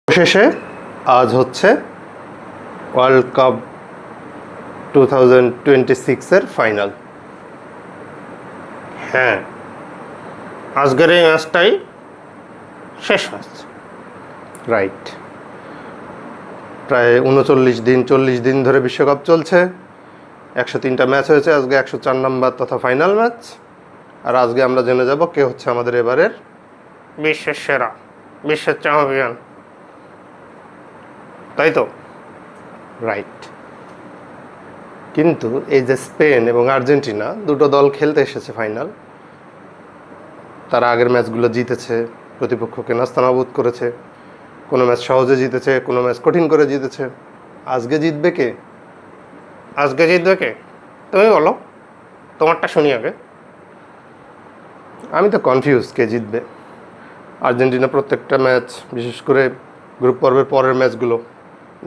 শেষে আজ হচ্ছে ওয়ার্ল্ড কাপ 2026-এর ফাইনাল। হ্যাঁ, আজকের এই ম্যাচটাই শেষ ম্যাচ। রাইট, প্রায় 40 দিন ধরে বিশ্বকাপ চলছে। 103টা ম্যাচ হয়েছে, আজকে 104 নম্বর তথা ফাইনাল ম্যাচ। আর আজকে আমরা জেনে যাব কে হচ্ছে আমাদের এবারের বিশ্বের সেরা, বিশ্বের চ্যাম্পিয়ন, তাই তো? রাইট। কিন্তু এই যে স্পেন এবং আর্জেন্টিনা দুটো দল খেলতে এসেছে ফাইনাল, তারা আগের ম্যাচগুলো জিতেছে, প্রতিপক্ষকে নাস্তানাবুদ করেছে, কোনো ম্যাচ সহজে জিতেছে, কোনো ম্যাচ কঠিন করে জিতেছে। আজকে জিতবে কে? আজকে জিতবে কে তুমি বলো, তোমারটা শুনি আগে। আমি তো কনফিউজ কে জিতবে। আর্জেন্টিনা প্রত্যেকটা ম্যাচ, বিশেষ করে গ্রুপ পর্বের পরের ম্যাচগুলো,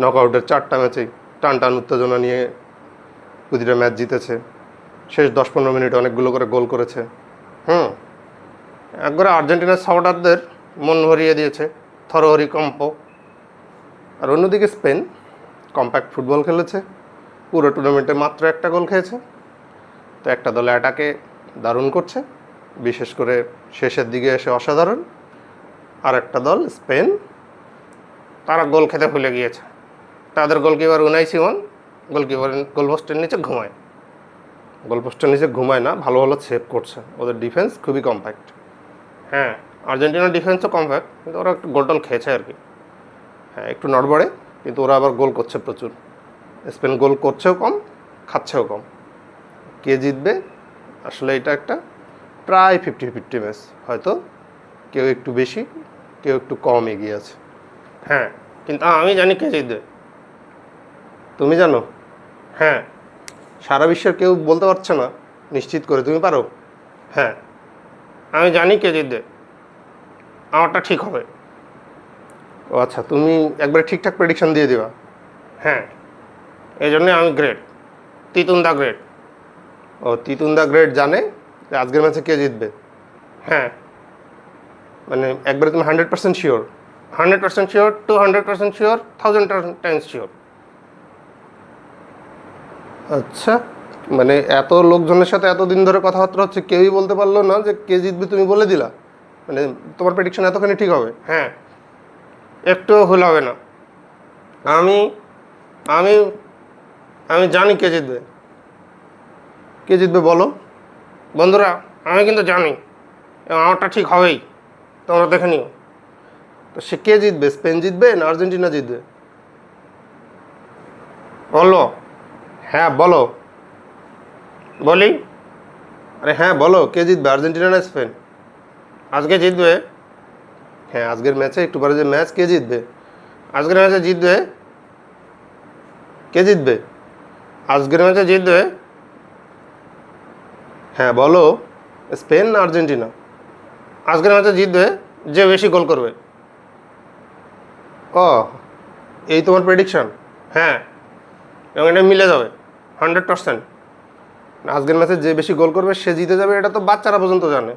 নকআউটের 4টা ম্যাচেই টান টান উত্তেজনা নিয়ে প্রতিটা ম্যাচ জিতেছে। শেষ 10-15 মিনিট অনেকগুলো করে গোল করেছে। একবারে আর্জেন্টিনার সাপোর্টারদের মন ভরিয়ে দিয়েছে, থরহরি কম্প। আর অন্যদিকে স্পেন কম্প্যাক্ট ফুটবল খেলেছে, পুরো টুর্নামেন্টে মাত্র একটা গোল খেয়েছে। তো একটা দল অ্যাটাকে দারুণ করছে, বিশেষ করে শেষের দিকে এসে অসাধারণ। আর একটা দল স্পেন, তারা গোল খেতে ভুলে গিয়েছে। তাদের গোলকিপার উনাই সিমন গোলকিপার গোলপোস্টের নিচে ঘুমায়। গোলপোস্টের নিচে ঘুমায় না, ভালো ভালো সেভ করছে। ওদের ডিফেন্স খুবই কম্প্যাক্ট। হ্যাঁ, আর্জেন্টিনার ডিফেন্সও কম্প্যাক্ট, কিন্তু ওরা একটু গোল টোল খেয়েছে আর কি। হ্যাঁ, একটু নড়বড়ে, কিন্তু ওরা আবার গোল করছে প্রচুর। স্পেন গোল করছেও কম, খাচ্ছেও কম। কে জিতবে? আসলে এটা একটা প্রায় 50-50 ম্যাচ। হয়তো কেউ একটু বেশি, কেউ একটু কম এগিয়ে আছে। হ্যাঁ, কিন্তু আমি জানি কে জিতবে। তুমি জানো? হ্যাঁ, সারা বিশ্বের কেউ বলতে পারছে না নিশ্চিত করে, তুমি পারো? হ্যাঁ, আমি জানি কে জিতবে, আমারটা ঠিক হবে। ও আচ্ছা, তুমি একবারে ঠিকঠাক প্রেডিকশন দিয়ে দিবা? হ্যাঁ, এই জন্যে আমি গ্রেট, তিতুন দা গ্রেট। ও, তিতুন দা গ্রেট জানে যে আজকের ম্যাচে কে জিতবে। হ্যাঁ, মানে একবারে তুমি 100% sure? 100% sure, 200% sure, 1000 Times sure? আচ্ছা, মানে এত লোকজনের সাথে এতদিন ধরে কথাবার্তা হচ্ছে, কেউই বলতে পারলো না যে কে জিতবে, তুমি বলে দিলা? মানে তোমার প্রেডিকশন এতখানি ঠিক হবে? হ্যাঁ, একটুও ভুল হবে না। আমি আমি আমি জানি কে জিতবে। কে জিতবে বলো বন্ধুরা, আমি কিন্তু জানি এবং আমারটা ঠিক হবেই, তোমরা দেখে নিও। তো সে কে জিতবে? স্পেন জিতবে না আর্জেন্টিনা জিতবে? বলো। হ্যাঁ বলো, বলি। আরে হ্যাঁ বলো, কে জিতবে, আর্জেন্টিনা না স্পেন? আজকে জিতবে। হ্যাঁ, আজকের ম্যাচে একটু পরে যে ম্যাচ, কে জিতবে? আজকের ম্যাচে জিতবে। কে জিতবে? আজকের ম্যাচে জিতবে। হ্যাঁ বলো, স্পেন না আর্জেন্টিনা? আজকের ম্যাচে জিতবে যে বেশি গোল করবে। ও, এই তোমার প্রেডিকশন? হ্যাঁ, এবং এটা মিলে যাবে 100%। আজকের ম্যাচে যে বেশি গোল করবে সে জিতে যাবে, এটা তো বাচ্চারা পর্যন্ত জানে।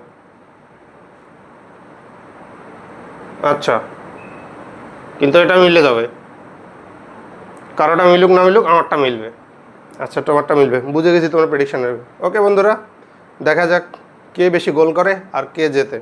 আচ্ছা, কিন্তু এটা মিলে যাবে। কারোটা মিলুক না মিলুক, আমারটা মিলবে। আচ্ছা, তোমারটা মিলবে, বুঝে গেছি তোমার প্রেডিকশনের। ওকে বন্ধুরা, দেখা যাক কে বেশি গোল করে আর কে জেতে।